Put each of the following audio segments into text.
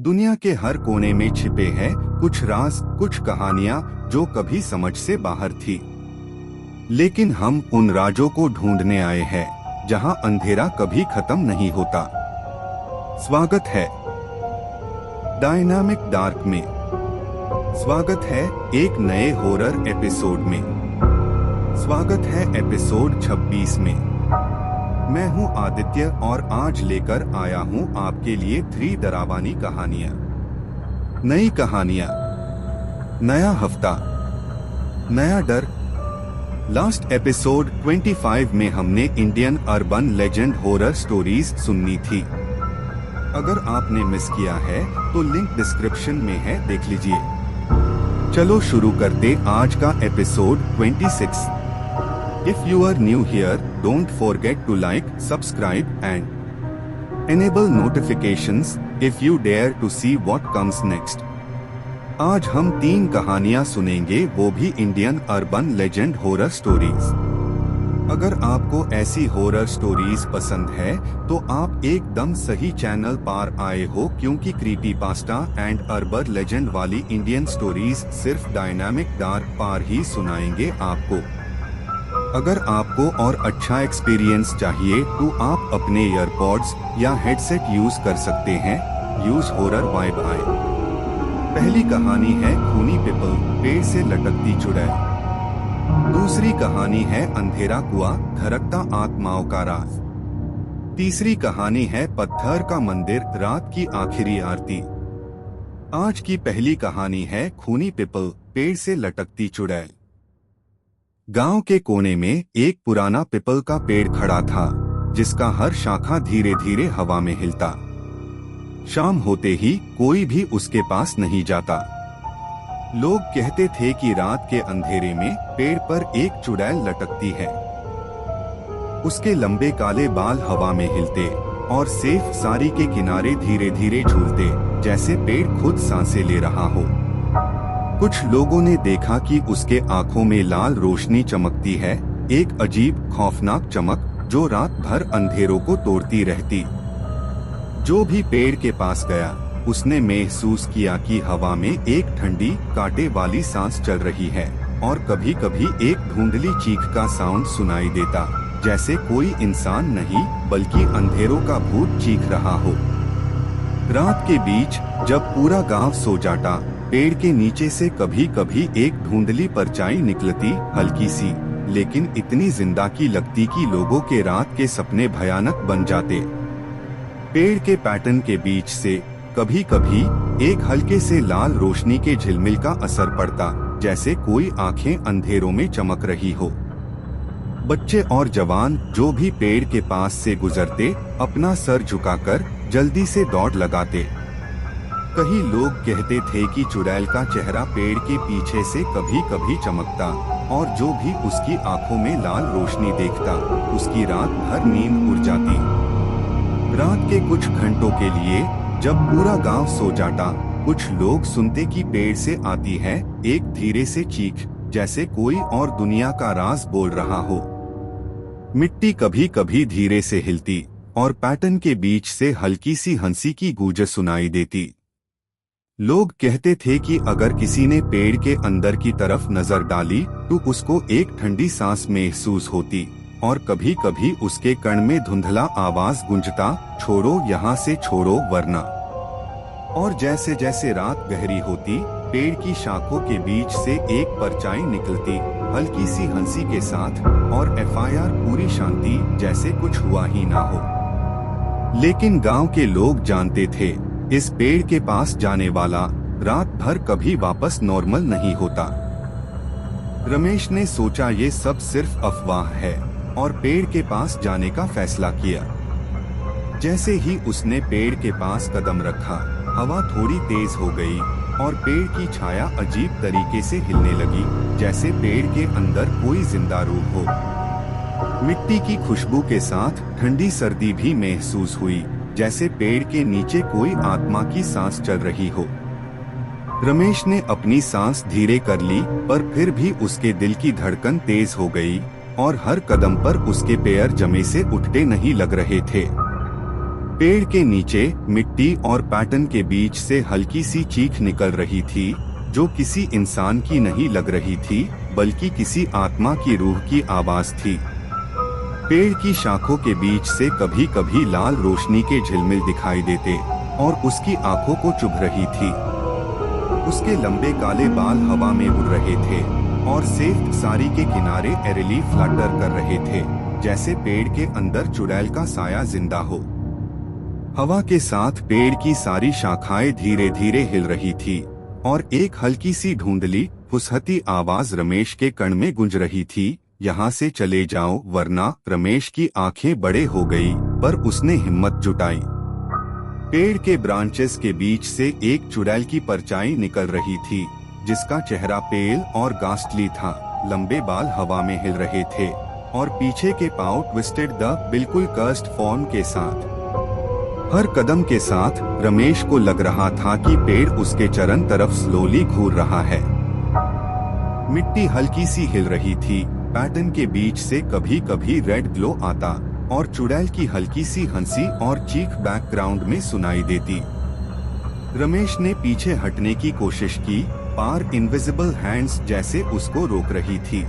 दुनिया के हर कोने में छिपे हैं कुछ राज, कुछ कहानियां जो कभी समझ से बाहर थी। लेकिन हम उन राजों को ढूंढने आए हैं जहां अंधेरा कभी खत्म नहीं होता। स्वागत है डायनामिक डार्क में। स्वागत है एक नए हॉरर एपिसोड में। स्वागत है एपिसोड 26 में। मैं हूं आदित्य और आज लेकर आया हूं आपके लिए 3 डरावनी कहानियां। नई कहानियां, नया हफ्ता, नया डर। लास्ट एपिसोड 25 में हमने Indian urban legend horror stories सुननी थी। अगर आपने मिस किया है तो लिंक डिस्क्रिप्शन में है, देख लीजिए। चलो शुरू करते आज का episode 26। If you are new here, don't forget to like, subscribe and enable notifications if you dare to see what comes next. आज हम 3 कहानियां सुनेंगे, वो भी Indian urban legend horror stories. अगर आपको ऐसी हॉरर स्टोरीज पसंद है तो आप एकदम सही चैनल पर आए हो, क्योंकि क्रीपीपास्टा एंड अर्बन लेजेंड वाली इंडियन स्टोरीज सिर्फ डायनामिक डार्क पर ही सुनाएंगे आपको। अगर आपको और अच्छा एक्सपीरियंस चाहिए तो आप अपने ईयरपॉड्स या हेडसेट यूज कर सकते हैं। यूज हॉरर वाइब आए। पहली कहानी है खूनी पिपल, पेड़ से लटकती चुड़ैल। दूसरी कहानी है अंधेरा कुआं, धड़कता आत्माओं का राज। तीसरी कहानी है पत्थर का मंदिर, रात की आखिरी आरती। आज की पहली कहानी है खूनी पिपल, पेड़ से लटकती चुड़ैल। गांव के कोने में एक पुराना पिपल का पेड़ खड़ा था, जिसका हर शाखा धीरे धीरे हवा में हिलता। शाम होते ही कोई भी उसके पास नहीं जाता। लोग कहते थे कि रात के अंधेरे में पेड़ पर एक चुड़ैल लटकती है। उसके लंबे काले बाल हवा में हिलते और सेफ सारी के किनारे धीरे धीरे झूलते, जैसे पेड़ खुद सांसें ले रहा हो। कुछ लोगों ने देखा कि उसके आंखों में लाल रोशनी चमकती है, एक अजीब खौफनाक चमक जो रात भर अंधेरों को तोड़ती रहती। जो भी पेड़ के पास गया उसने महसूस किया कि हवा में एक ठंडी कांटे वाली सांस चल रही है, और कभी कभी एक धुंधली चीख का साउंड सुनाई देता, जैसे कोई इंसान नहीं बल्कि अंधेरों का भूत चीख रहा हो। रात के बीच जब पूरा गांव सो जाता, पेड़ के नीचे से कभी कभी एक धुंधली परछाई निकलती, हल्की सी, लेकिन इतनी जिंदा की लगती कि लोगों के रात के सपने भयानक बन जाते। पेड़ के पैटर्न के बीच से कभी कभी एक हल्के से लाल रोशनी के झिलमिल का असर पड़ता, जैसे कोई आंखें अंधेरों में चमक रही हो। बच्चे और जवान जो भी पेड़ के पास से गुजरते, अपना सर झुकाकर जल्दी से दौड़ लगाते। कई लोग कहते थे कि चुड़ैल का चेहरा पेड़ के पीछे से कभी कभी चमकता, और जो भी उसकी आंखों में लाल रोशनी देखता, उसकी रात भर नींद उड़ जाती। रात के कुछ घंटों के लिए जब पूरा गांव सो जाता, कुछ लोग सुनते कि पेड़ से आती है एक धीरे से चीख, जैसे कोई और दुनिया का राज बोल रहा हो। मिट्टी कभी कभी धीरे से हिलती और पैटर्न के बीच से हल्की सी हंसी की गूंज सुनाई देती। लोग कहते थे कि अगर किसी ने पेड़ के अंदर की तरफ नजर डाली तो उसको एक ठंडी सांस महसूस होती, और कभी कभी उसके कान में धुंधला आवाज गूंजता, छोड़ो यहाँ से, छोड़ो वरना। और जैसे जैसे रात गहरी होती, पेड़ की शाखों के बीच से एक परछाई निकलती, हल्की सी हंसी के साथ, और FIR पूरी शांति, जैसे कुछ हुआ ही ना हो। लेकिन गांव के लोग जानते थे, इस पेड़ के पास जाने वाला रात भर कभी वापस नॉर्मल नहीं होता। रमेश ने सोचा ये सब सिर्फ अफवाह है, और पेड़ के पास जाने का फैसला किया। जैसे ही उसने पेड़ के पास कदम रखा, हवा थोड़ी तेज हो गई और पेड़ की छाया अजीब तरीके से हिलने लगी, जैसे पेड़ के अंदर कोई जिंदा रूह हो। मिट्टी की खुशबू के साथ ठंडी सर्दी भी महसूस हुई, जैसे पेड़ के नीचे कोई आत्मा की सांस चल रही हो। रमेश ने अपनी सांस धीरे कर ली, पर फिर भी उसके दिल की धड़कन तेज हो गई, और हर कदम पर उसके पैर जमे से उठते नहीं लग रहे थे। पेड़ के नीचे मिट्टी और पैटर्न के बीच से हल्की सी चीख निकल रही थी, जो किसी इंसान की नहीं लग रही थी, बल्कि किसी आत्मा की रूह की आवाज थी। पेड़ की शाखों के बीच से कभी कभी लाल रोशनी के झिलमिल दिखाई देते और उसकी आंखों को चुभ रही थी। उसके लंबे काले बाल हवा में उड़ रहे थे और सेफ्ट साड़ी के किनारे एरिली फ्लटर कर रहे थे, जैसे पेड़ के अंदर चुड़ैल का साया जिंदा हो। हवा के साथ पेड़ की सारी शाखाएं धीरे धीरे हिल रही थी और एक हल्की सी धुंधली फुसहती आवाज रमेश के कान में गूंज रही थी, यहाँ से चले जाओ वरना। रमेश की आंखें बड़े हो गई, पर उसने हिम्मत जुटाई। पेड़ के ब्रांचेस के बीच से एक चुड़ैल की परछाई निकल रही थी, जिसका चेहरा पेल और गास्टली था। लंबे बाल हवा में हिल रहे थे और पीछे के पांव ट्विस्टेड द बिल्कुल कर्स्ड फॉर्म के साथ। हर कदम के साथ रमेश को लग रहा था कि पेड़ उसके चरण तरफ स्लोली घूर रहा है। मिट्टी हल्की सी हिल रही थी, पैटर्न के बीच से कभी कभी रेड ग्लो आता और चुड़ैल की हल्की सी हंसी और चीख बैकग्राउंड में सुनाई देती। रमेश ने पीछे हटने की कोशिश की, पर इनविजिबल हैंड्स जैसे उसको रोक रही थी।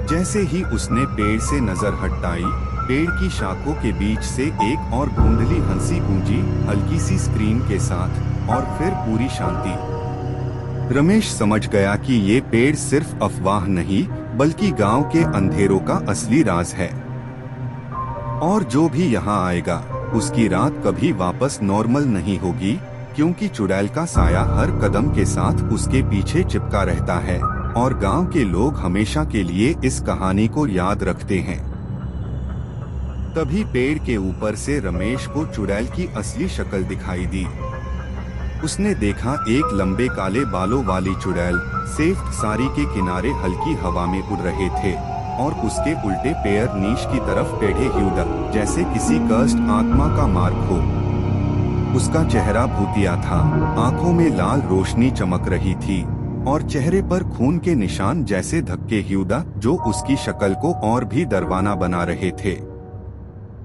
जैसे ही उसने पेड़ से नजर हटाई, पेड़ की शाखों के बीच से एक और धुंधली हंसी गूंजी, हल्की सी स्क्रीन के साथ, और फिर पूरी शांति। रमेश समझ गया कि ये पेड़ सिर्फ अफवाह नहीं, बल्कि गांव के अंधेरों का असली राज है। और जो भी यहाँ आएगा, उसकी रात कभी वापस नॉर्मल नहीं होगी, क्योंकि चुड़ैल का साया हर कदम के साथ उसके पीछे चिपका रहता है और गांव के लोग हमेशा के लिए इस कहानी को याद रखते हैं। तभी पेड़ के ऊपर से रमेश को चुड़ैल की असली शक्ल दिखाई दी। उसने देखा एक लंबे काले बालों वाली चुड़ैल सेफ्ट साड़ी के किनारे हल्की हवा में उड़ रहे थे और उसके उल्टे पैर नीच की तरफ टेढ़े हुए, जैसे किसी कर्स्ड आत्मा का मार्ग हो। उसका चेहरा भूतिया था, आंखों में लाल रोशनी चमक रही थी और चेहरे पर खून के निशान जैसे धक्के हुए, जो उसकी शक्ल को और भी डरावना बना रहे थे।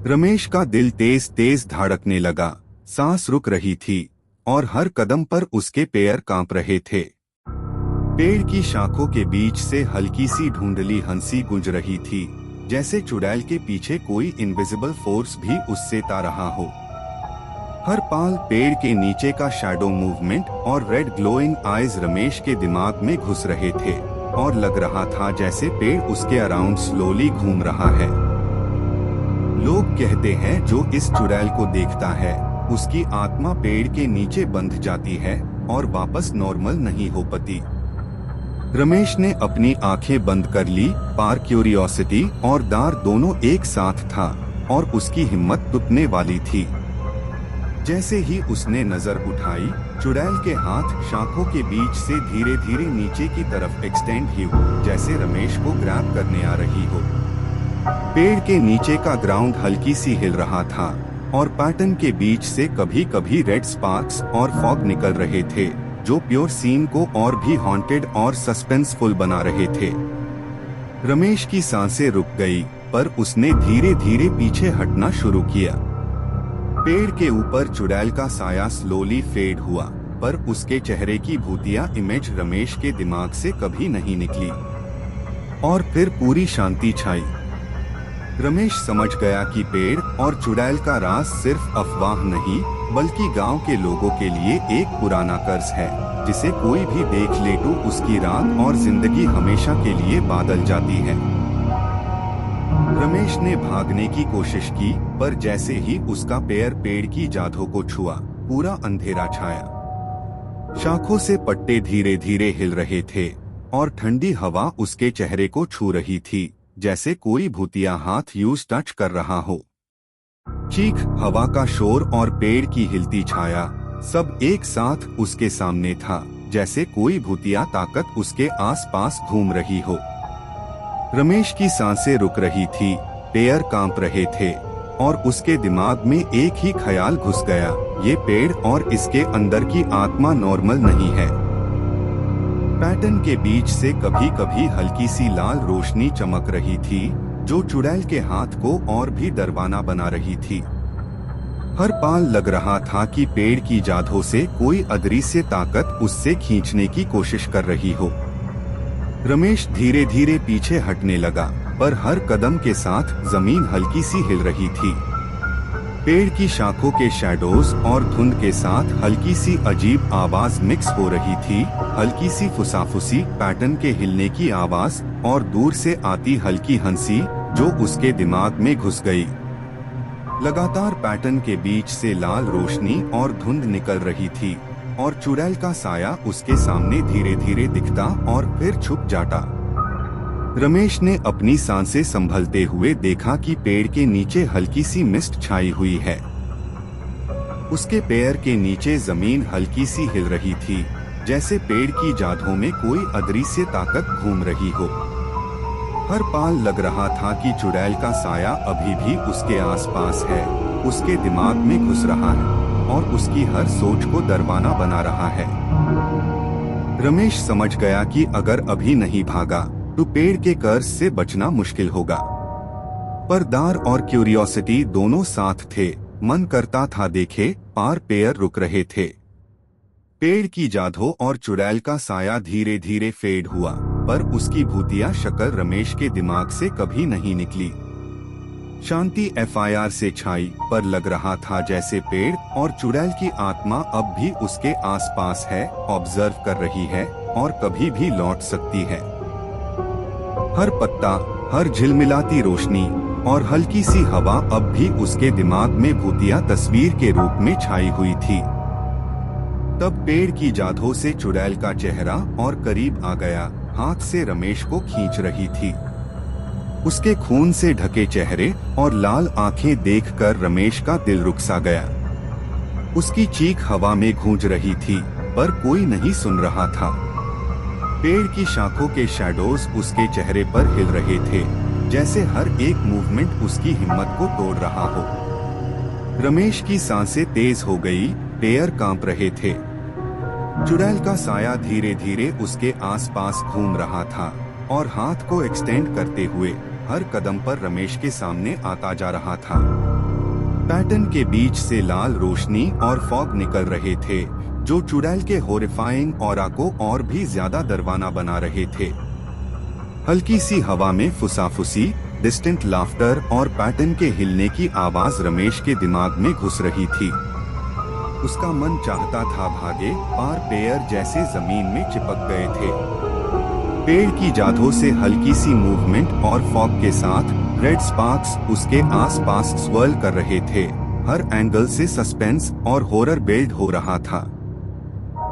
रमेश का दिल तेज तेज धड़कने लगा, सांस रुक रही थी और हर कदम पर उसके पैर कांप रहे थे। पेड़ की शाखों के बीच से हल्की सी धुंधली हंसी गूंज रही थी, जैसे चुड़ैल के पीछे कोई इनविजिबल फोर्स भी उससे ता रहा हो। हर पाल पेड़ के नीचे का शैडो मूवमेंट और रेड ग्लोइंग आईज रमेश के दिमाग में घुस रहे थे और लग रहा था जैसे पेड़ उसके अराउंड स्लोली घूम रहा है। लोग कहते हैं जो इस चुड़ैल को देखता है, उसकी आत्मा पेड़ के नीचे बंध जाती है और वापस नॉर्मल नहीं हो पाती। रमेश ने अपनी आंखें बंद कर ली, पर क्यूरियोसिटी और डर दोनों एक साथ था और उसकी हिम्मत टूटने वाली थी। जैसे ही उसने नजर उठाई, चुड़ैल के हाथ शाखों के बीच से धीरे धीरे नीचे की तरफ एक्सटेंड हुई, जैसे रमेश को ग्रैब करने आ रही हो। पेड़ के नीचे का ग्राउंड हल्की सी हिल रहा था और पैटर्न के बीच से कभी कभी रेड स्पार्क्स और फॉग निकल रहे थे, जो प्योर सीन को और भी हॉन्टेड और सस्पेंसफुल बना रहे थे। रमेश की सांसें रुक गई, पर उसने धीरे धीरे पीछे हटना शुरू किया। पेड़ के ऊपर चुड़ैल का साया स्लोली फेड हुआ, पर उसके चेहरे की भूतिया इमेज रमेश के दिमाग से कभी नहीं निकली। और फिर पूरी शांति छाई। रमेश समझ गया कि पेड़ और चुड़ैल का राज सिर्फ अफवाह नहीं, बल्कि गांव के लोगों के लिए एक पुराना कर्ज है, जिसे कोई भी देख ले तो उसकी रात और जिंदगी हमेशा के लिए बादल जाती है। रमेश ने भागने की कोशिश की, पर जैसे ही उसका पैर पेड़ की जाधों को छुआ, पूरा अंधेरा छाया। शाखों से पट्टे धीरे धीरे हिल रहे थे और ठंडी हवा उसके चेहरे को छू रही थी, जैसे कोई भूतिया हाथ यूज टच कर रहा हो। चीख, हवा का शोर और पेड़ की हिलती छाया, सब एक साथ उसके सामने था, जैसे कोई भूतिया ताकत उसके आसपास घूम रही हो। रमेश की सांसें रुक रही थी, पैर कांप रहे थे और उसके दिमाग में एक ही ख्याल घुस गया, ये पेड़ और इसके अंदर की आत्मा नॉर्मल नहीं है। पैटर्न के बीच से कभी कभी हल्की सी लाल रोशनी चमक रही थी, जो चुड़ैल के हाथ को और भी डरावना बना रही थी। हर पाल लग रहा था कि पेड़ की जादू से कोई अदृश्य ताकत उससे खींचने की कोशिश कर रही हो। रमेश धीरे धीरे पीछे हटने लगा, पर हर कदम के साथ जमीन हल्की सी हिल रही थी। पेड़ की शाखों के शैडोज और धुंध के साथ हल्की सी अजीब आवाज मिक्स हो रही थी, हल्की सी फुसाफुसी, पैटर्न के हिलने की आवाज और दूर से आती हल्की हंसी जो उसके दिमाग में घुस गई। लगातार पैटर्न के बीच से लाल रोशनी और धुंध निकल रही थी और चुड़ैल का साया उसके सामने धीरे धीरे दिखता और फिर छुप जाता। रमेश ने अपनी सांसें संभलते हुए देखा कि पेड़ के नीचे हल्की सी मिस्ट छाई हुई है। उसके पैर के नीचे जमीन हल्की सी हिल रही थी, जैसे पेड़ की जादू में कोई अदृश्य ताकत घूम रही हो। हर पाल लग रहा था कि चुड़ैल का साया अभी भी उसके आसपास है, उसके दिमाग में घुस रहा है और उसकी हर सोच को दरवाना बना रहा है। रमेश समझ गया कि अगर अभी नहीं भागा तो पेड़ के कर्ज से बचना मुश्किल होगा। पर डर और क्यूरियोसिटी दोनों साथ थे। मन करता था देखे, पर पैर रुक रहे थे। पेड़ की जादू और चुड़ैल का साया धीरे धीरे फेड हुआ, पर उसकी भूतिया शक्ल रमेश के दिमाग से कभी नहीं निकली। शांति FIR से छाई, पर लग रहा था जैसे पेड़ और चुड़ैल की आत्मा अब भी उसके आसपास है, ऑब्जर्व कर रही है और कभी भी लौट सकती है। हर पत्ता, हर झिलमिलाती रोशनी और हल्की सी हवा अब भी उसके दिमाग में भूतिया तस्वीर के रूप में छाई हुई थी। तब पेड़ की जादू से चुड़ैल का चेहरा और करीब आ गया, हाथ से रमेश को खींच रही थी। उसके खून से ढके चेहरे और लाल आंखें देखकर रमेश का दिल रुक सा गया। उसकी चीख हवा में गूंज रही थी, पर कोई नहीं सुन रहा था। पेड़ की शाखों के शैडोज उसके चेहरे पर हिल रहे थे, जैसे हर एक मूवमेंट उसकी हिम्मत को तोड़ रहा हो। रमेश की सांसें तेज हो गई, पैर कांप रहे थे। चुड़ैल का साया धीरे धीरे उसके आसपास घूम रहा था और हाथ को एक्सटेंड करते हुए हर कदम पर रमेश के सामने आता जा रहा था। पैटर्न के बीच से लाल रोशनी और फॉग निकल रहे थे, जो चुड़ैल के हॉरिफाइंग ऑरा को और भी ज्यादा डरावना बना रहे थे। हल्की सी हवा में फुसाफुसी, डिस्टेंट लाफ्टर और पैटर्न के हिलने की आवाज रमेश के दिमाग में घुस रही थी। उसका मन चाहता था भागे, पर पैर जैसे जमीन में चिपक गए थे। पेड़ की जादू से हल्की सी मूवमेंट और फॉग के साथ रेड स्पार्क्स उसके आसपास स्वर्ल कर रहे थे। हर एंगल से सस्पेंस और हॉरर बिल्ड हो रहा था।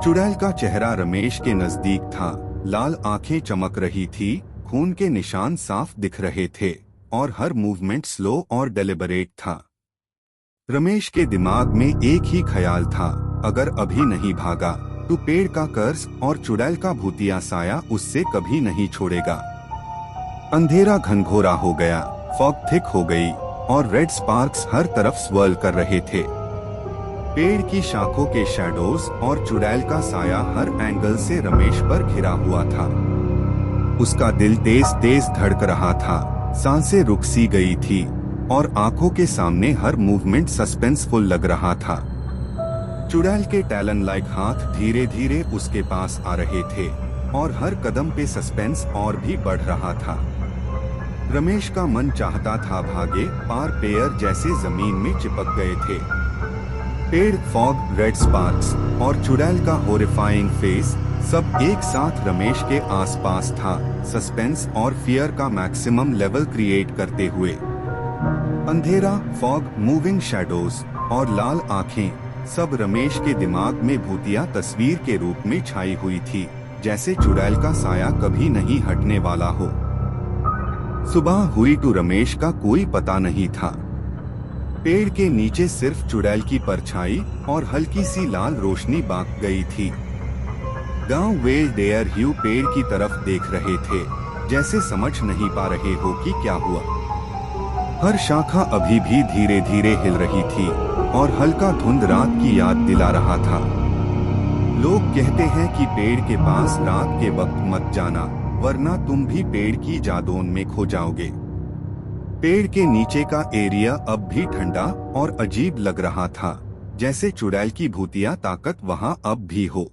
चुड़ैल का चेहरा रमेश के नजदीक था, लाल आंखें चमक रही थी, खून के निशान साफ दिख रहे थे और हर मूवमेंट स्लो और डेलिबरेट था। रमेश के दिमाग में एक ही ख्याल था, अगर अभी नहीं भागा तो पेड़ का कर्ज और चुड़ैल का भूतिया साया उससे कभी नहीं छोड़ेगा। अंधेरा घनघोरा हो गया, फॉग थिक हो गई और रेड स्पार्क्स हर तरफ स्वर्ल कर रहे थे। पेड़ की शाखों के शैडोज और चुड़ैल का साया हर एंगल से रमेश पर घिरा हुआ था। उसका दिल तेज तेज धड़क रहा था, सांसें रुक सी गई थी और आंखों के सामने हर मूवमेंट सस्पेंसफुल लग रहा था। चुड़ैल के टैलन लाइक हाथ धीरे धीरे उसके पास आ रहे थे और हर कदम पे सस्पेंस और भी बढ़ रहा था। रमेश का मन चाहता था भागे, पर पैर जैसे जमीन में चिपक गए थे। पेड़, फॉग, रेड स्पार्क्स और चुड़ैल का हॉरिफाइंग फेस सब एक साथ रमेश के आसपास था, सस्पेंस और फियर का मैक्सिमम लेवल क्रिएट करते हुए। अंधेरा, फॉग, मूविंग शैडोज और लाल आंखें सब रमेश के दिमाग में भूतिया तस्वीर के रूप में छाई हुई थी, जैसे चुड़ैल का साया कभी नहीं हटने वाला हो। सुबह हुई तो रमेश का कोई पता नहीं था। पेड़ के नीचे सिर्फ चुड़ैल की परछाई और हल्की सी लाल रोशनी बाक गई थी। गांव वेल डेयर ह्यू पेड़ की तरफ देख रहे थे, जैसे समझ नहीं पा रहे हो कि क्या हुआ। हर शाखा अभी भी धीरे धीरे हिल रही थी और हल्का धुंध रात की याद दिला रहा था। लोग कहते हैं कि पेड़ के पास रात के वक्त मत जाना, वरना तुम भी पेड़ की जादोन में खो जाओगे। पेड़ के नीचे का एरिया अब भी ठंडा और अजीब लग रहा था, जैसे चुड़ैल की भूतिया ताकत वहां अब भी हो।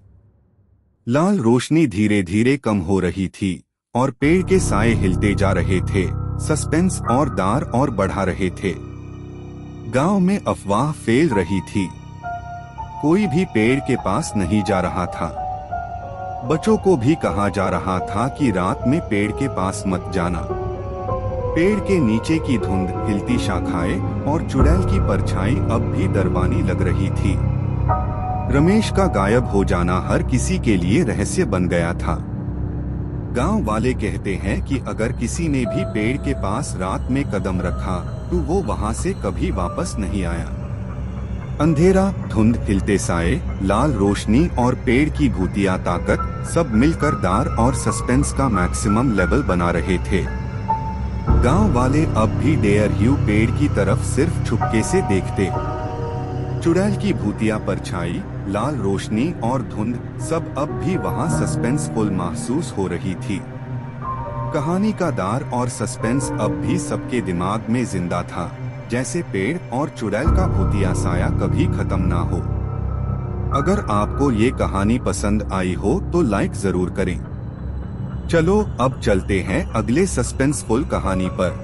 लाल रोशनी धीरे धीरे कम हो रही थी और पेड़ के साए हिलते जा रहे थे, सस्पेंस और दार और बढ़ा रहे थे। गांव में अफवाह फैल रही थी, कोई भी पेड़ के पास नहीं जा रहा था। बच्चों को भी कहा जा रहा था कि रात में पेड़ के पास मत जाना। पेड़ के नीचे की धुंध, हिलती शाखाएं और चुड़ैल की परछाई अब भी डरवानी लग रही थी। रमेश का गायब हो जाना हर किसी के लिए रहस्य बन गया था। गांव वाले कहते हैं कि अगर किसी ने भी पेड़ के पास रात में कदम रखा तो वो वहां से कभी वापस नहीं आया। अंधेरा, धुंध, हिलते साए, लाल रोशनी और पेड़ की भूतिया ताकत सब मिलकर दार और सस्पेंस का मैक्सिमम लेवल बना रहे थे। गांव वाले अब भी डेयर ह्यू पेड़ की तरफ सिर्फ छुपके से देखते। चुड़ैल की भूतिया परछाई, लाल रोशनी और धुंध सब अब भी वहां सस्पेंसफुल महसूस हो रही थी। कहानी का दार और सस्पेंस अब भी सबके दिमाग में जिंदा था, जैसे पेड़ और चुड़ैल का भूतिया साया कभी खत्म ना हो। अगर आपको ये कहानी पसंद आई हो तो लाइक जरूर करें। चलो अब चलते हैं अगले सस्पेंसफुल कहानी पर।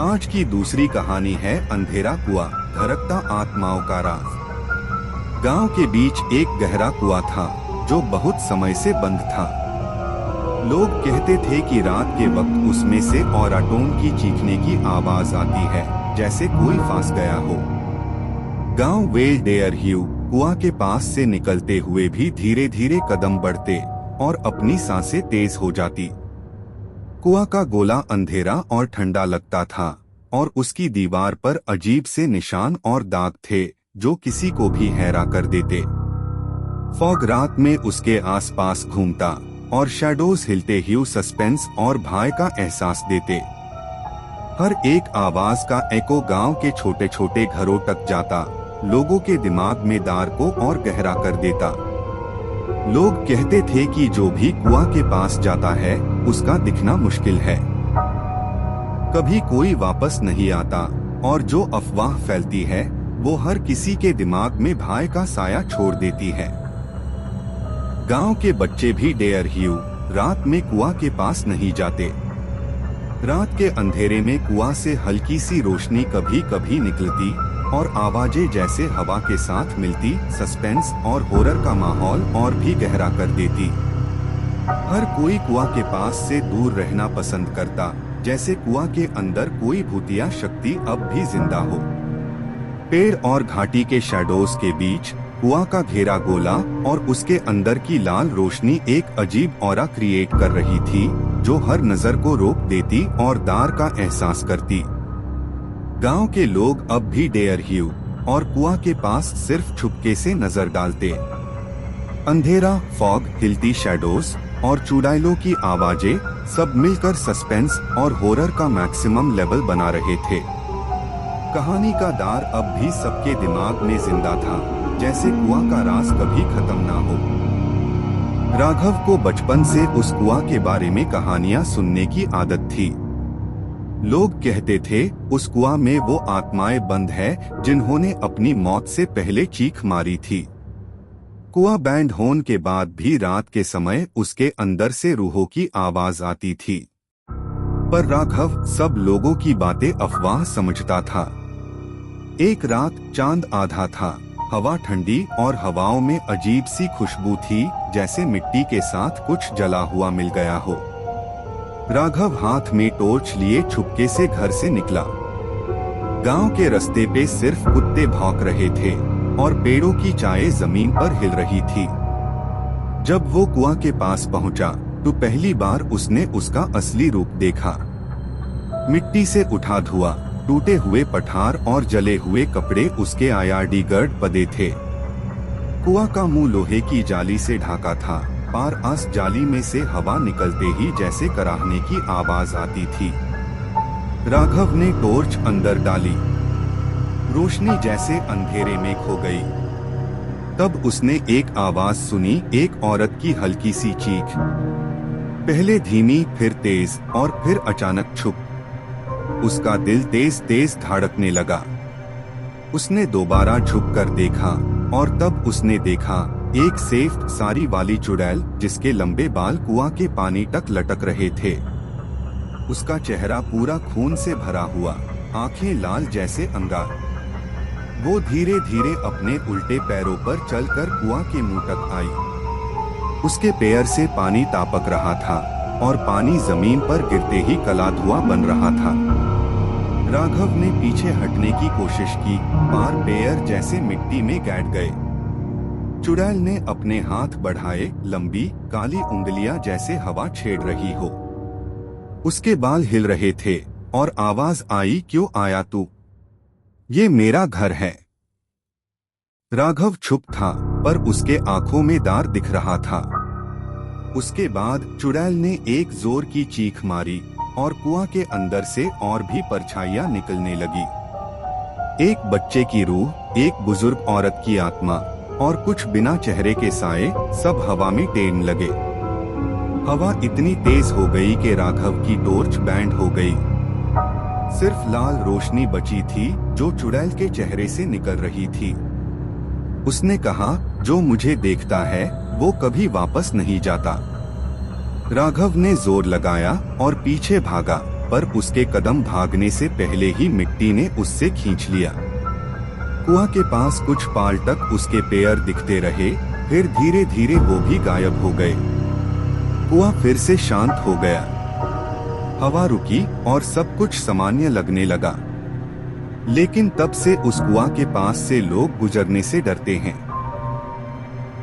आज की दूसरी कहानी है अंधेरा कुआं, धड़कता आत्माओं का राज। गांव के बीच एक गहरा कुआं था जो बहुत समय से बंद था। लोग कहते थे कि रात के वक्त उसमें से औराटोन की चीखने की आवाज आती है, जैसे कोई फंस गया हो। गांव वेल डेयर ह्यू कुआं के पास से निकलते हुए भी धीरे धीरे कदम बढ़ते और अपनी सांसें तेज हो जाती। कुआं का गोला अंधेरा और ठंडा लगता था और उसकी दीवार पर अजीब से निशान और दाग थे जो किसी को भी हैरान कर देते। फॉग रात में उसके आसपास घूमता और शैडोज हिलते ह्यू सस्पेंस और भय का एहसास देते। हर एक आवाज का एको गांव के छोटे छोटे घरों तक जाता, लोगों के दिमाग में दार को और गहरा कर देता। लोग कहते थे कि जो भी कुआं के पास जाता है उसका दिखना मुश्किल है, कभी कोई वापस नहीं आता, और जो अफवाह फैलती है वो हर किसी के दिमाग में भय का साया छोड़ देती है। गांव के बच्चे भी डेयर ह्यू रात में कुआं के पास नहीं जाते। रात के अंधेरे में कुआं से हल्की सी रोशनी कभी कभी निकलती और आवाजें जैसे हवा के साथ मिलती सस्पेंस और हॉरर का माहौल और भी गहरा कर देती। हर कोई कुआं के पास से दूर रहना पसंद करता, जैसे कुआं के अंदर कोई भूतिया शक्ति अब भी जिंदा हो। पेड़ और घाटी के शैडोज के बीच कुआं का घेरा गोला और उसके अंदर की लाल रोशनी एक अजीब ऑरा क्रिएट कर रही थी जो हर नजर को रोक देती और दार का एहसास करती। गांव के लोग अब भी डेयर ह्यू और कुआं के पास सिर्फ छुपके से नजर डालते। अंधेरा, फॉग, हिलती शैडोज और चुड़ैलों की आवाजें सब मिलकर सस्पेंस और हॉरर का मैक्सिमम लेवल बना रहे थे। कहानी का दार अब भी सबके दिमाग में जिंदा था, जैसे कुआं का राज कभी खत्म ना हो। राघव को बचपन से उस कुआं के बारे में कहानियां सुनने की आदत थी। लोग कहते थे उस कुआं में वो आत्माएं बंद है जिन्होंने अपनी मौत से पहले चीख मारी थी। कुआं बैंड होने के बाद भी रात के समय उसके अंदर से रूहों की आवाज आती थी, पर राघव सब लोगों की बातें अफवाह समझता था। एक रात चांद आधा था, हवा ठंडी और हवाओं में अजीब सी खुशबू थी, जैसे मिट्टी के साथ कुछ जला हुआ मिल गया हो। राघव हाथ में टॉर्च लिए छुपके से घर से निकला। गांव के रास्ते पे सिर्फ कुत्ते भौंक रहे थे और पेड़ों की चाय जमीन पर हिल रही थी। जब वो कुआं के पास पहुंचा तो पहली बार उसने उसका असली रूप देखा। मिट्टी से उठा धुआं, टूटे हुए पठार और जले हुए कपड़े उसके आईडी गार्ड पदे थे। कुआं का मुंह लोहे की जाली से ढाका था, पार आस जाली में से हवा निकलते ही जैसे कराहने की आवाज आती थी। राघव ने टॉर्च अंदर डाली, रोशनी जैसे अंधेरे में खो गई। तब उसने एक आवाज सुनी, एक औरत की हल्की सी चीख, पहले धीमी, फिर तेज और फिर अचानक छुप। उसका दिल तेज तेज धड़कने लगा। उसने दोबारा झुककर देखा और तब उसने देखा एक सफेद साड़ी वाली चुड़ैल जिसके लंबे बाल कुआं के पानी तक लटक रहे थे। उसका चेहरा पूरा खून से भरा हुआ, आंखें लाल जैसे अंगार। वो धीरे धीरे अपने उल्टे पैरों पर चलकर कुआं के मुंह तक आई। उसके पैर से पानी टपक रहा था और पानी जमीन पर गिरते ही काला धुआं बन रहा था। राघव ने पीछे हटने की कोशिश की, पर पैर जैसे मिट्टी में गाड़ गए। चुड़ैल ने अपने हाथ बढ़ाए, लंबी काली उंगलियां जैसे हवा छेड़ रही हो। उसके बाल हिल रहे थे और आवाज आई, क्यों आया तू? ये मेरा घर है। राघव चुप था, पर उसके आंखों में डर दिख रहा था। उसके बाद चुड़ैल ने एक जोर की चीख मारी और कुआं के अंदर से और भी परछाइयां निकलने लगी। एक बच्चे की रूह, एक बुजुर्ग औरत की आत्मा और कुछ बिना चेहरे के साए सब हवा में तैरने लगे। हवा इतनी तेज हो गई कि राघव की टॉर्च बैंड हो गई। सिर्फ लाल रोशनी बची थी जो चुड़ैल के चेहरे से निकल रही थी। उसने कहा, जो मुझे देखता है वो कभी वापस नहीं जाता। राघव ने जोर लगाया और पीछे भागा, पर उसके कदम भागने से पहले ही मिट्टी ने उससे खींच लिया। कुआं के पास कुछ पाल तक उसके पैर दिखते रहे, फिर धीरे धीरे वो भी गायब हो गए। कुआं फिर से शांत हो गया। हवा रुकी और सब कुछ सामान्य लगने लगा। लेकिन तब से उस कुआं के पास से लोग गुजरने से डरते हैं।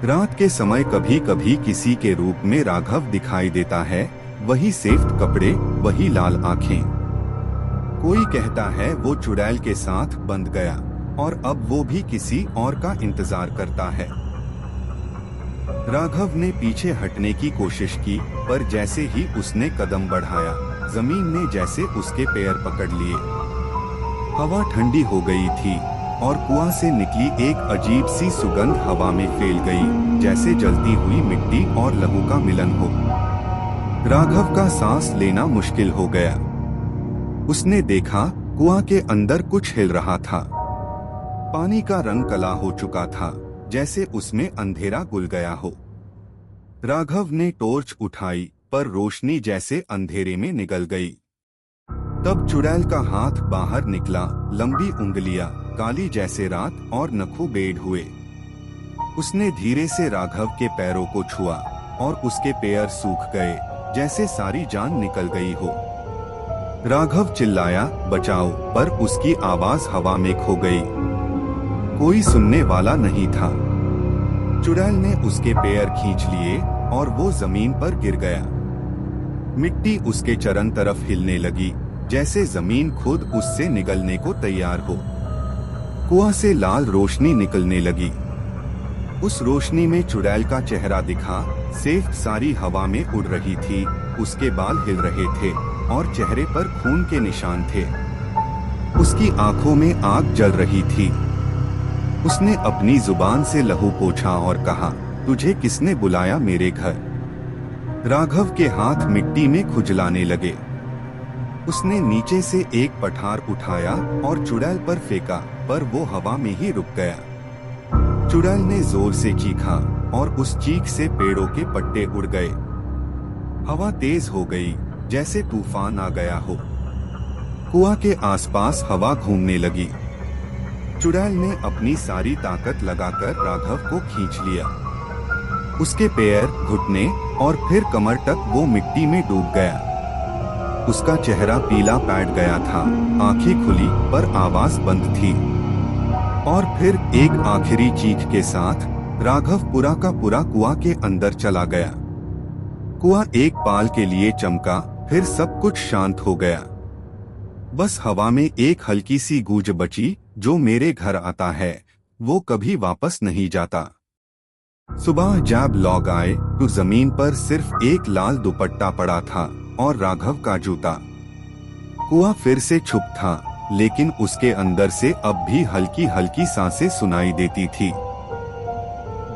रात के समय कभी कभी किसी के रूप में राघव दिखाई देता है, वही सफेद कपड़े, वही लाल आंखें। कोई कहता है वो चुड़ैल के साथ बंध गया और अब वो भी किसी और का इंतजार करता है। राघव ने पीछे हटने की कोशिश की, पर जैसे ही उसने कदम बढ़ाया, जमीन ने जैसे उसके पैर पकड़ लिए। हवा ठंडी हो गई थी और कुआं से निकली एक अजीब सी सुगंध हवा में फैल गई, जैसे जलती हुई मिट्टी और लहू का मिलन हो। राघव का सांस लेना मुश्किल हो गया। उसने देखा कुआं के अंदर कुछ हिल रहा था। पानी का रंग काला हो चुका था, जैसे उसमें अंधेरा घुल गया हो। राघव ने टॉर्च उठाई, पर रोशनी जैसे अंधेरे में निगल गई। तब चुड़ैल का हाथ बाहर निकला, लंबी उंगलियां, काली जैसे रात और नखों बेड हुए। उसने धीरे से राघव के पैरों को छुआ और उसके पैर सूख गए, जैसे सारी जान निकल गई हो। राघव चिल्लाया, बचाओ, पर उसकी आवाज हवा में खो गई। कोई सुनने वाला नहीं था। चुड़ैल ने उसके पैर खींच लिए और वो जमीन पर गिर गया। मिट्टी उसके चरण तरफ हिलने लगी, जैसे जमीन खुद उससे निगलने को तैयार हो। कुआं से लाल रोशनी निकलने लगी। उस रोशनी में चुड़ैल का चेहरा दिखा। सफेद साड़ी हवा में उड़ रही थी, उसके बाल हिल रहे थे और चेहरे पर खून के निशान थे। उसकी आंखों में आग जल रही थी। उसने अपनी जुबान से लहू पोंछा और कहा, तुझे किसने बुलाया मेरे घर? राघव के हाथ मिट्टी में खुजलाने लगे। उसने नीचे से एक पठार उठाया और चुड़ैल पर फेंका, पर वो हवा में ही रुक गया। चुड़ैल ने जोर से चीखा और उस चीख से पेड़ों के पत्ते उड़ गए। हवा तेज हो गई, जैसे तूफान आ गया हो। कुआं के आसपास हवा घूमने लगी। चुड़ैल ने अपनी सारी ताकत लगाकर राघव को खींच लिया। उसके पैर, घुटने और फिर कमर तक वो मिट्टी में डूब गया। उसका चेहरा पीला पड़ गया था, आंखें खुली पर आवाज बंद थी। और फिर एक आखिरी चीख के साथ राघव पूरा का पूरा कुआं के अंदर चला गया। कुआं एक पाल के लिए चमका, फिर सब कुछ शांत हो गया। बस हवा में एक हल्की सी गूंज बची, जो मेरे घर आता है वो कभी वापस नहीं जाता। सुबह जब लोग आए तो जमीन पर सिर्फ एक लाल दुपट्टा पड़ा था और राघव का जूता। कुआं फिर से चुप था, लेकिन उसके अंदर से अब भी हल्की हल्की सांसें सुनाई देती थी।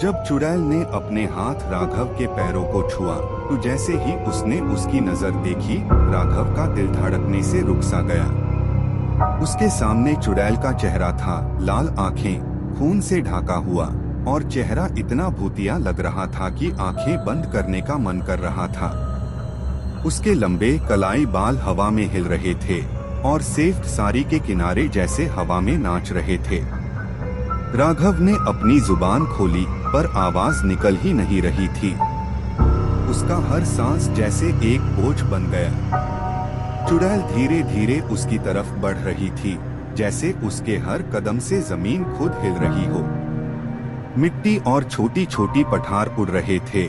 जब चुड़ैल ने अपने हाथ राघव के पैरों को छुआ, तो जैसे ही उसने उसकी नजर देखी, राघव का दिल धड़कने से रुक सा गया। उसके सामने चुड़ैल का चेहरा था, लाल आंखें, खून से ढाका हुआ, और चेहरा इतना भूतिया लग रहा था कि आंखें बंद करने का मन कर रहा था। उसके लंबे कलाई बाल हवा में हिल रहे थे और सेफ्ट साड़ी के किनारे जैसे हवा में नाच रहे थे। राघव ने अपनी जुबान खोली पर आवाज निकल ही नहीं रही थी। उसका हर सांस जैसे एक बोझ बन गया। चुड़ैल धीरे धीरे उसकी तरफ बढ़ रही थी, जैसे उसके हर कदम से जमीन खुद हिल रही हो। मिट्टी और छोटी छोटी पठार उड़ रहे थे,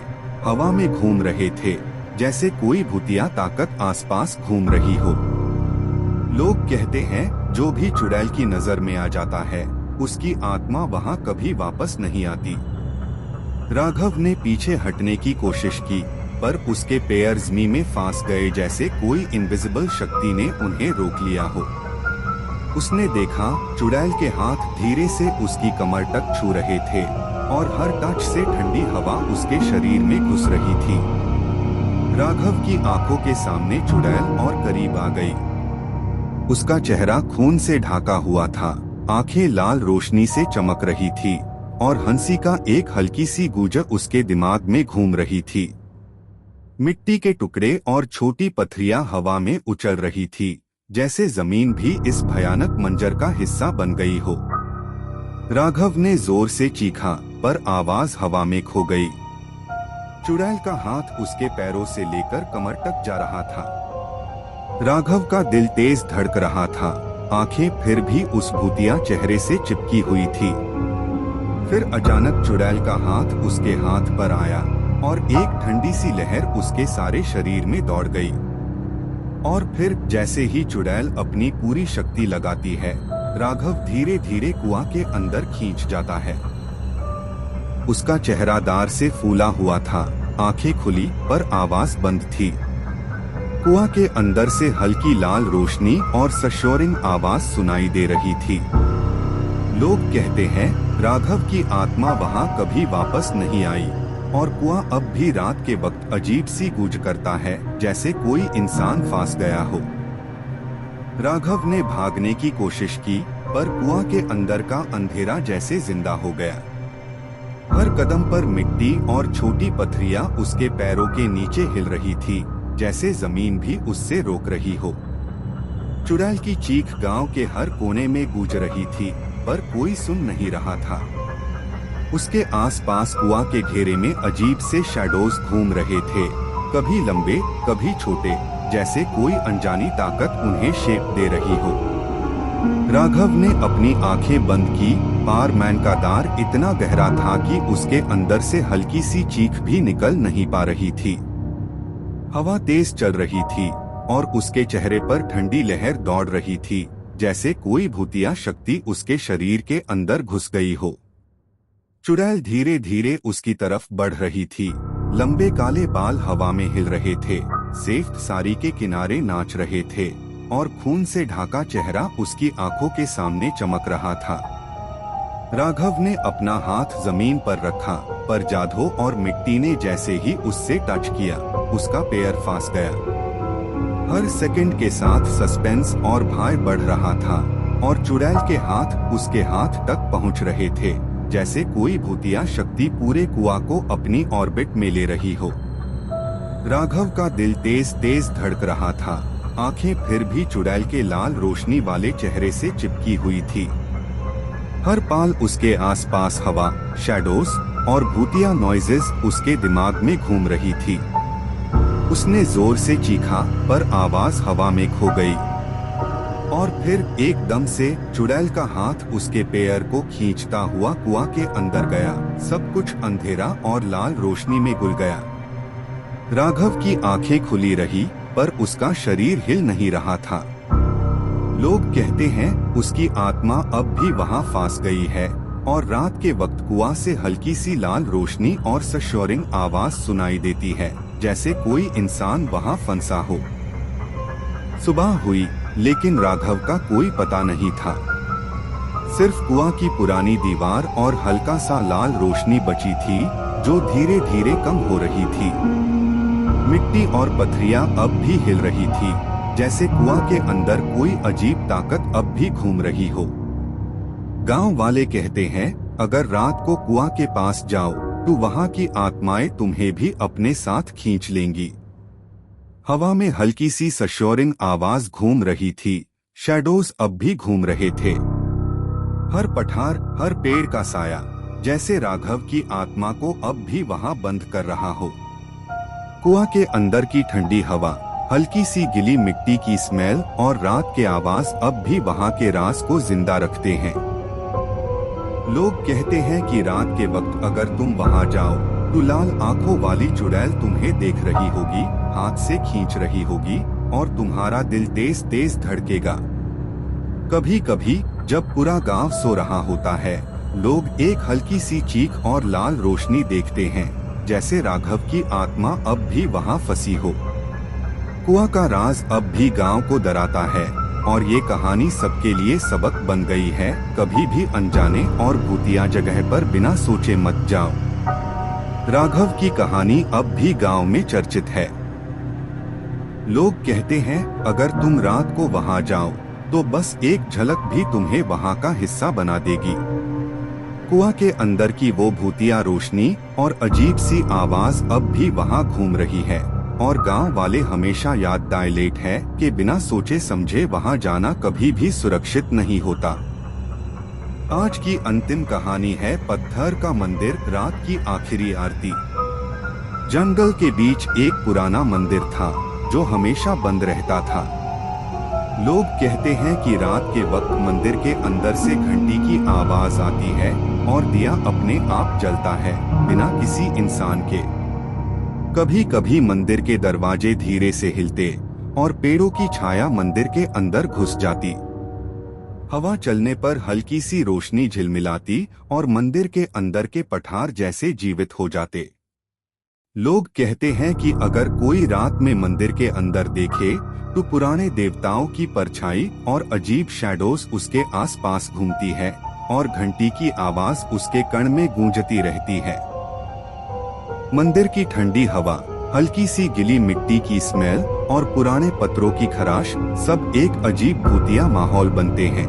हवा में घूम रहे थे, जैसे कोई भूतिया ताकत आसपास घूम रही हो। लोग कहते हैं जो भी चुड़ैल की नजर में आ जाता है उसकी आत्मा वहां कभी वापस नहीं आती। राघव ने पीछे हटने की कोशिश की पर उसके पैर जमीन में फंस गए, जैसे कोई इनविजिबल शक्ति ने उन्हें रोक लिया हो। उसने देखा चुड़ैल के हाथ धीरे से उसकी कमर तक छू रहे थे और हर टच से ठंडी हवा उसके शरीर में घुस रही थी। राघव की आंखों के सामने चुड़ैल और करीब आ गई। उसका चेहरा खून से ढाका हुआ था, आंखें लाल रोशनी से चमक रही थी और हंसी का एक हल्की सी गूंज उसके दिमाग में घूम रही थी। मिट्टी के टुकड़े और छोटी पत्थरियां हवा में उछल रही थी, जैसे जमीन भी इस भयानक मंजर का हिस्सा बन गई हो। राघव ने जोर से चीखा पर आवाज हवा में खो गई। चुड़ैल का हाथ उसके पैरों से लेकर कमर तक जा रहा था। राघव का दिल तेज धड़क रहा था, आंखें फिर भी उस भूतिया चेहरे से चिपकी हुई थी। फिर अचानक चुड़ैल का हाथ उसके हाथ पर आया और एक ठंडी सी लहर उसके सारे शरीर में दौड़ गई। और फिर जैसे ही चुड़ैल अपनी पूरी शक्ति लगाती है, राघव धीरे धीरे कुआं के अंदर खींच जाता है। उसका चेहरा दार से फूला हुआ था, आंखें खुली पर आवाज बंद थी। कुआं के अंदर से हल्की लाल रोशनी और सशोरिंग आवाज सुनाई दे रही थी। लोग कहते हैं राघव की आत्मा वहां कभी वापस नहीं आई और कुआं अब भी रात के वक्त अजीब सी गूंज करता है, जैसे कोई इंसान फंस गया हो। राघव ने भागने की कोशिश की पर कुआं के अंदर का अंधेरा जैसे जिंदा हो गया। हर कदम पर मिट्टी और छोटी पत्थरियां उसके पैरों के नीचे हिल रही थी, जैसे जमीन भी उससे रोक रही हो। चुड़ैल की चीख गांव के हर कोने में गूंज रही थी पर कोई सुन नहीं रहा था। उसके आसपास कुआं के घेरे में अजीब से शैडोज घूम रहे थे, कभी लंबे कभी छोटे, जैसे कोई अनजानी ताकत उन्हें शेप दे रही हो। राघव ने अपनी आंखें बंद की, पारमैन का दार इतना गहरा था कि उसके अंदर से हल्की सी चीख भी निकल नहीं पा रही थी। हवा तेज चल रही थी और उसके चेहरे पर ठंडी लहर दौड़ रही थी, जैसे कोई भूतिया शक्ति उसके शरीर के अंदर घुस गई हो। चुड़ैल धीरे धीरे उसकी तरफ बढ़ रही थी, लंबे काले बाल हवा में हिल रहे थे, सेफ्ट साड़ी के किनारे नाच रहे थे और खून से ढाका चेहरा उसकी आंखों के सामने चमक रहा था। राघव ने अपना हाथ जमीन पर रखा पर जादू और मिट्टी ने जैसे ही उससे टच किया, उसका पैर फंस गया। हर सेकंड के साथ सस्पेंस और भय बढ़ रहा था और चुड़ैल के हाथ उसके हाथ तक पहुंच रहे थे, जैसे कोई भूतिया शक्ति पूरे कुआं को अपनी ऑर्बिट में ले रही हो। राघव का दिल तेज तेज धड़क रहा था, आंखें फिर भी चुड़ैल के लाल रोशनी वाले चेहरे से चिपकी हुई थी। हर पल उसके आसपास हवा, शैडोज और भूतिया नॉइजेस उसके दिमाग में घूम रही थी। उसने जोर से चीखा पर आवाज हवा में खो गई और फिर एकदम से चुड़ैल का हाथ उसके पैर को खींचता हुआ कुआं के अंदर गया। सब कुछ अंधेरा और लाल रोशनी में घुल गया। राघव की आंखें खुली रही पर उसका शरीर हिल नहीं रहा था। लोग कहते हैं उसकी आत्मा अब भी वहां फंस गई है और रात के वक्त कुआं से हल्की सी लाल रोशनी और सशोरिंग आवाज सुनाई देती है, जैसे कोई इंसान वहां फंसा हो। सुबह हुई लेकिन राघव का कोई पता नहीं था। सिर्फ कुआं की पुरानी दीवार और हल्का सा लाल रोशनी बची थी जो धीरे धीरे कम हो रही थी। मिट्टी और पत्थरियां अब भी हिल रही थी जैसे कुआं के अंदर कोई अजीब ताकत अब भी घूम रही हो। गांव वाले कहते हैं, अगर रात को कुआं के पास जाओ तो वहां की आत्माएं तुम्हें भी अपने साथ खींच लेंगी। हवा में हल्की सी सशोरिंग आवाज घूम रही थी। शैडोज अब भी घूम रहे थे। हर पठार, हर पेड़ का साया जैसे राघव की आत्मा को अब भी वहां बंद कर रहा हो। कुआं के अंदर की ठंडी हवा, हल्की सी गिली मिट्टी की स्मेल और रात के आवाज अब भी वहां के राज को जिंदा रखते हैं। लोग कहते हैं कि रात के वक्त अगर तुम वहां जाओ तो लाल आंखों वाली चुड़ैल तुम्हें देख रही होगी, हाथ से खींच रही होगी और तुम्हारा दिल तेज तेज धड़केगा। कभी कभी जब पूरा गांव सो रहा होता है, लोग एक हल्की सी चीख और लाल रोशनी देखते हैं, जैसे राघव की आत्मा अब भी वहां फंसी हो। कुआं का राज अब भी गांव को डराता है और ये कहानी सबके लिए सबक बन गई है। कभी भी अनजाने और भूतिया जगह पर बिना सोचे मत जाओ। राघव की कहानी अब भी गांव में चर्चित है। लोग कहते हैं, अगर तुम रात को वहां जाओ तो बस एक झलक भी तुम्हें वहां का हिस्सा बना देगी। कुआं के अंदर की वो भूतिया रोशनी और अजीब सी आवाज अब भी वहां घूम रही है और गांव वाले हमेशा याद दिलाते हैं कि बिना सोचे समझे वहां जाना कभी भी सुरक्षित नहीं होता। आज की अंतिम कहानी है पत्थर का मंदिर, रात की आखिरी आरती। जंगल के बीच एक पुराना मंदिर था जो हमेशा बंद रहता था। लोग कहते हैं कि रात के वक्त मंदिर के अंदर से घंटी की आवाज आती है और दिया अपने आप जलता है बिना किसी इंसान के। कभी कभी मंदिर के दरवाजे धीरे से हिलते और पेड़ों की छाया मंदिर के अंदर घुस जाती। हवा चलने पर हल्की सी रोशनी झिलमिलाती और मंदिर के अंदर के पठार जैसे जीवित हो जाते। लोग कहते हैं कि अगर कोई रात में मंदिर के अंदर देखे तो पुराने देवताओं की परछाई और अजीब शैडोज उसके आसपास घूमती है और घंटी की आवाज उसके कान में गूंजती रहती है। मंदिर की ठंडी हवा, हल्की सी गिली मिट्टी की स्मेल और पुराने पत्थरों की खराश सब एक अजीब भूतिया माहौल बनते हैं।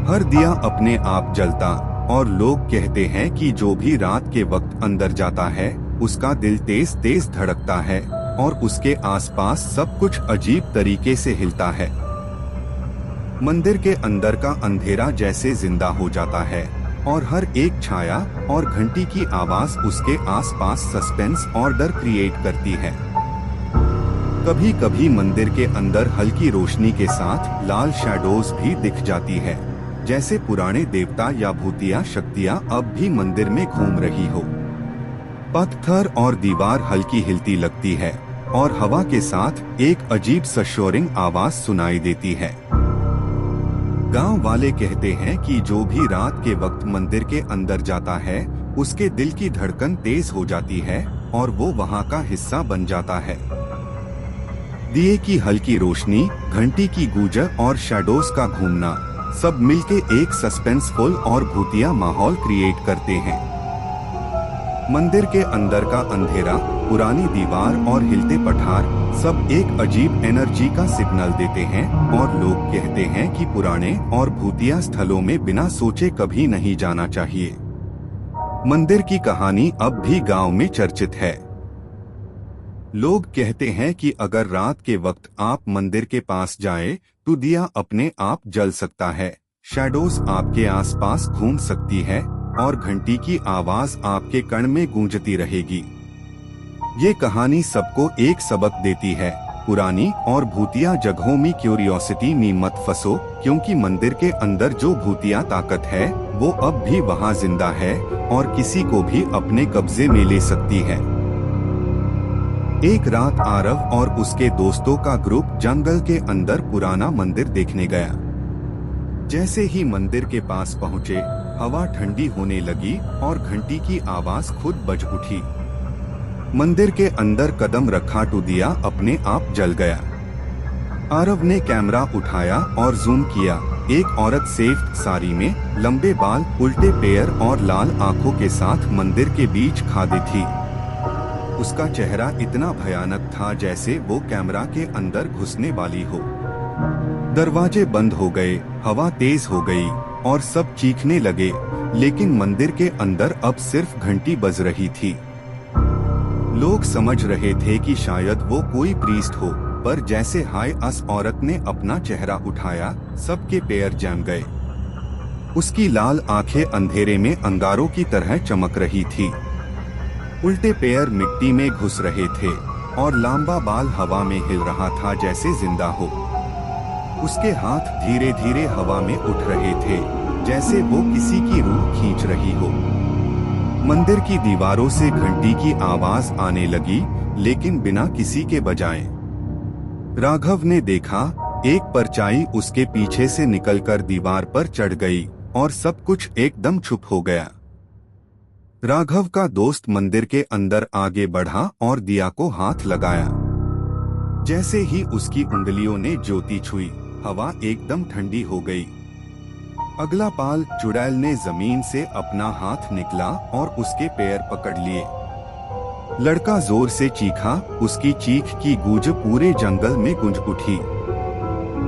हर दिया अपने आप जलता और लोग कहते हैं कि जो भी रात के वक्त अंदर जाता है उसका दिल तेज तेज धड़कता है और उसके आसपास सब कुछ अजीब तरीके से हिलता है। मंदिर के अंदर का अंधेरा जैसे जिंदा हो जाता है और हर एक छाया और घंटी की आवाज उसके आसपास सस्पेंस और डर क्रिएट करती है। कभी कभी मंदिर के अंदर हल्की रोशनी के साथ लाल शैडोज भी दिख जाती है, जैसे पुराने देवता या भूतिया शक्तियां अब भी मंदिर में घूम रही हो। पत्थर और दीवार हल्की हिलती लगती है और हवा के साथ एक अजीब सशोरिंग आवाज सुनाई देती है। गांव वाले कहते हैं कि जो भी रात के वक्त मंदिर के अंदर जाता है उसके दिल की धड़कन तेज हो जाती है और वो वहां का हिस्सा बन जाता है। दिए की हल्की रोशनी, घंटी की गूंज और शैडोज का घूमना सब मिलके एक सस्पेंसफुल और भूतिया माहौल क्रिएट करते हैं। मंदिर के अंदर का अंधेरा, पुरानी दीवार और हिलते पठार सब एक अजीब एनर्जी का सिग्नल देते हैं और लोग कहते हैं कि पुराने और भूतिया स्थलों में बिना सोचे कभी नहीं जाना चाहिए। मंदिर की कहानी अब भी गांव में चर्चित है। लोग कहते हैं कि अगर रात के वक्त आप मंदिर के पास जाएं, तो दिया अपने आप जल सकता है, शैडोज आपके आसपास घूम सकती है और घंटी की आवाज आपके कान में गूंजती रहेगी। ये कहानी सबको एक सबक देती है, पुरानी और भूतिया जगहों में क्यूरियोसिटी में मत फंसो, क्योंकि मंदिर के अंदर जो भूतिया ताकत है वो अब भी वहाँ जिंदा है और किसी को भी अपने कब्जे में ले सकती है। एक रात आरव और उसके दोस्तों का ग्रुप जंगल के अंदर पुराना मंदिर देखने गया। जैसे ही मंदिर के पास पहुँचे, हवा ठंडी होने लगी और घंटी की आवाज खुद बज उठी। मंदिर के अंदर कदम रखा तो दिया अपने आप जल गया। आरव ने कैमरा उठाया और जूम किया। एक औरत सफेद साड़ी में, लंबे बाल, उल्टे पैर और लाल आंखों के साथ मंदिर के बीच खड़ी थी। उसका चेहरा इतना भयानक था जैसे वो कैमरा के अंदर घुसने वाली हो। दरवाजे बंद हो गए, हवा तेज हो गई और सब चीखने लगे, लेकिन मंदिर के अंदर अब सिर्फ घंटी बज रही थी। लोग समझ रहे थे कि शायद वो कोई प्रीस्ट हो, पर जैसे हाय अस औरत ने अपना चेहरा उठाया, सबके पैर जम गए। उसकी लाल आंखें अंधेरे में अंगारों की तरह चमक रही थी। उल्टे पैर मिट्टी में घुस रहे थे और लंबा बाल हवा में हिल रहा था जैसे जिंदा हो। उसके हाथ धीरे धीरे हवा में उठ रहे थे, जैसे वो किसी की रूह खींच रही हो। मंदिर की दीवारों से घंटी की आवाज आने लगी, लेकिन बिना किसी के बजाए। राघव ने देखा, एक परछाई उसके पीछे से निकलकर दीवार पर चढ़ गई और सब कुछ एकदम चुप हो गया। राघव का दोस्त मंदिर के अंदर आगे बढ़ा और दिया को हाथ लगाया। जैसे ही उसकी उंगलियों ने ज्योति छुई, हवा एकदम ठंडी हो गई। अगला पाल चुड़ैल ने जमीन से अपना हाथ निकला और उसके पैर पकड़ लिए। लड़का जोर से चीखा, उसकी चीख की गूंज पूरे जंगल में गूंज उठी।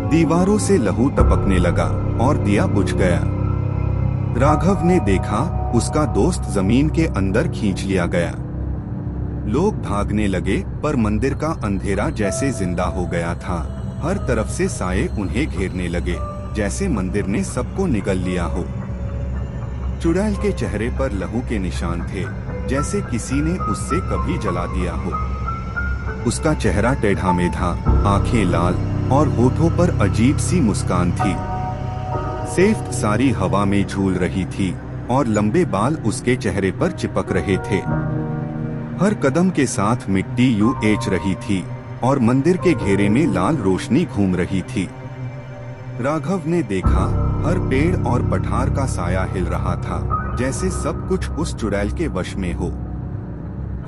दीवारों से लहू टपकने लगा और दिया बुझ गया। राघव ने देखा, उसका दोस्त जमीन के अंदर खींच लिया गया। लोग भागने लगे, पर मंदिर का अंधेरा जैसे जिंदा हो गया था। हर तरफ से साए उन्हें घेरने लगे, जैसे मंदिर ने सबको निगल लिया हो। चुड़ैल के चेहरे पर लहू के निशान थे, जैसे किसी ने उससे कभी जला दिया हो। उसका चेहरा टेढ़ा में था, आंखें लाल और होठों पर अजीब सी मुस्कान थी। सेफ्ट सारी हवा में झूल रही थी और लंबे बाल उसके चेहरे पर चिपक रहे थे। हर कदम के साथ मिट्टी यूं एच रही थी और मंदिर के घेरे में लाल रोशनी घूम रही थी। राघव ने देखा, हर पेड़ और पठार का साया हिल रहा था, जैसे सब कुछ उस चुड़ैल के वश में हो।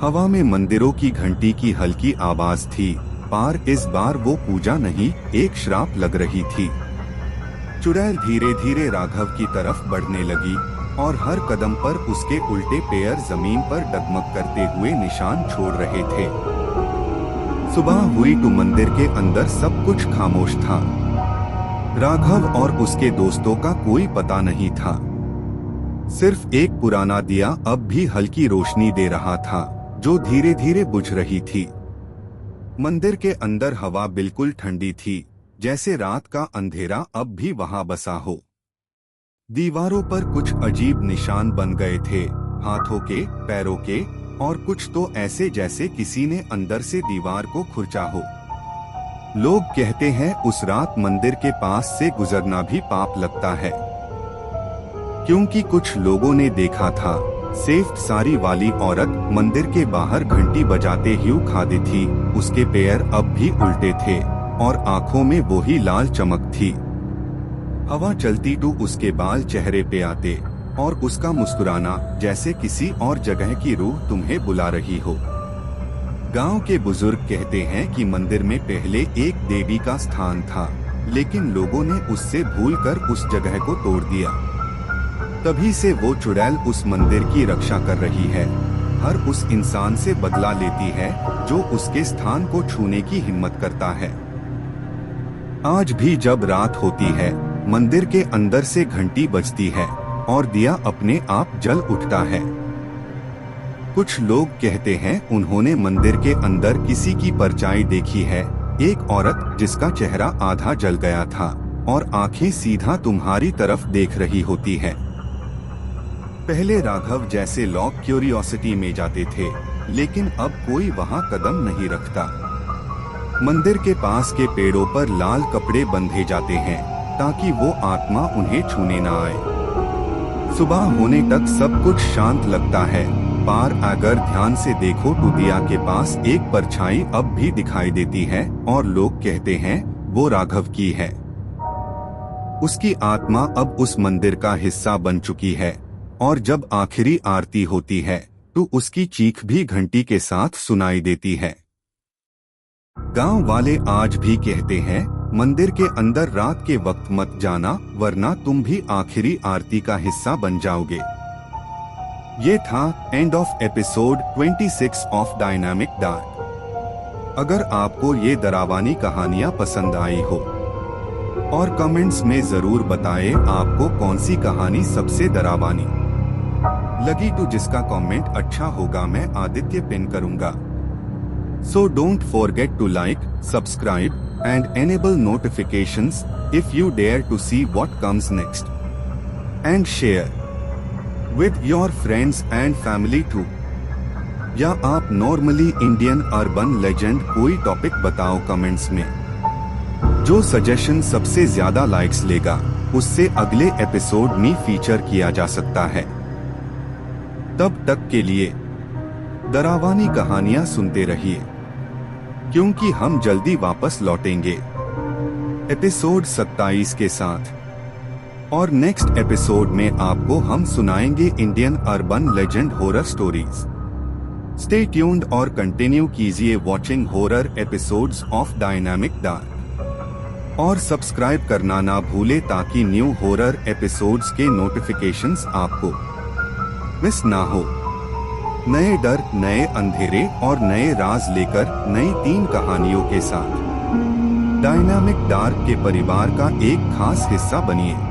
हवा में मंदिरों की घंटी की हल्की आवाज थी, पर इस बार वो पूजा नहीं, एक श्राप लग रही थी। चुड़ैल धीरे धीरे राघव की तरफ बढ़ने लगी और हर कदम पर उसके उल्टे पैर जमीन पर डगमग करते हुए निशान छोड़ रहे थे। सुबह हुई तो मंदिर के अंदर सब कुछ खामोश था। राघव और उसके दोस्तों का कोई पता नहीं था। सिर्फ एक पुराना दिया अब भी हल्की रोशनी दे रहा था, जो धीरे धीरे बुझ रही थी। मंदिर के अंदर हवा बिल्कुल ठंडी थी, जैसे रात का अंधेरा अब भी वहां बसा हो। दीवारों पर कुछ अजीब निशान बन गए थे, हाथों के, पैरों के, और कुछ तो ऐसे जैसे किसी ने अंदर से दीवार को खुरचा हो। लोग कहते हैं उस रात मंदिर के पास से गुजरना भी पाप लगता है, क्योंकि कुछ लोगों ने देखा था, सेफ्ट साड़ी वाली औरत मंदिर के बाहर घंटी बजाते हुए खड़ी थी। उसके पैर अब भी उल्टे थे और आंखों में वही लाल चमक थी। हवा चलती तो उसके बाल चेहरे पे आते और उसका मुस्कुराना जैसे किसी और जगह की रूह तुम्हें बुला रही हो। गांव के बुजुर्ग कहते हैं कि मंदिर में पहले एक देवी का स्थान था, लेकिन लोगों ने उससे भूलकर उस जगह को तोड़ दिया। तभी से वो चुड़ैल उस मंदिर की रक्षा कर रही है, हर उस इंसान से बदला लेती है जो उसके स्थान को छूने की हिम्मत करता है। आज भी जब रात होती है, मंदिर के अंदर से घंटी बजती है और दिया अपने आप जल उठता है। कुछ लोग कहते हैं उन्होंने मंदिर के अंदर किसी की परछाई देखी है, एक औरत जिसका चेहरा आधा जल गया था और आंखें सीधा तुम्हारी तरफ देख रही होती है। पहले राघव जैसे लोग क्यूरियोसिटी में जाते थे, लेकिन अब कोई वहां कदम नहीं रखता। मंदिर के पास के पेड़ों पर लाल कपड़े बंधे जाते हैं ताकि वो आत्मा उन्हें छूने ना आए। सुबह होने तक सब कुछ शांत लगता है, पर अगर ध्यान से देखो तो दिया के पास एक परछाई अब भी दिखाई देती है और लोग कहते हैं वो राघव की है। उसकी आत्मा अब उस मंदिर का हिस्सा बन चुकी है और जब आखिरी आरती होती है तो उसकी चीख भी घंटी के साथ सुनाई देती है। गांव वाले आज भी कहते हैं मंदिर के अंदर रात के वक्त मत जाना, वरना तुम भी आखिरी आरती का हिस्सा बन जाओगे। ये था end of episode 26 of dynamic dark. अगर आपको ये डरावनी कहानियां पसंद आई हो और कमेंट्स में जरूर बताएं आपको कौन सी कहानी सबसे डरावनी लगी, तो जिसका कमेंट अच्छा होगा मैं आदित्य पिन करूंगा। So don't forget to like, subscribe and enable notifications if you dare to see what comes next and share with your friends and family too। या आप नॉर्मली इंडियन अर्बन लेजेंड कोई topic बताओ comments में। जो suggestion सबसे ज्यादा likes लेगा उससे अगले एपिसोड में फीचर किया जा सकता है। तब तक के लिए डरावनी कहानियां सुनते रहिए, क्योंकि हम जल्दी वापस लौटेंगे एपिसोड 27 के साथ। और नेक्स्ट एपिसोड में आपको हम सुनाएंगे Indian urban legend horror stories. Stay tuned और कंटिन्यू कीजिए watching horror episodes of dynamic dark और सब्सक्राइब करना ना भूले ताकि न्यू हॉरर एपिसोड्स के नोटिफिकेशंस आपको मिस ना हो। नए डर, नए अंधेरे और नए राज लेकर नई 3 कहानियों के साथ डायनामिक डार्क के परिवार का एक खास हिस्सा बनिए।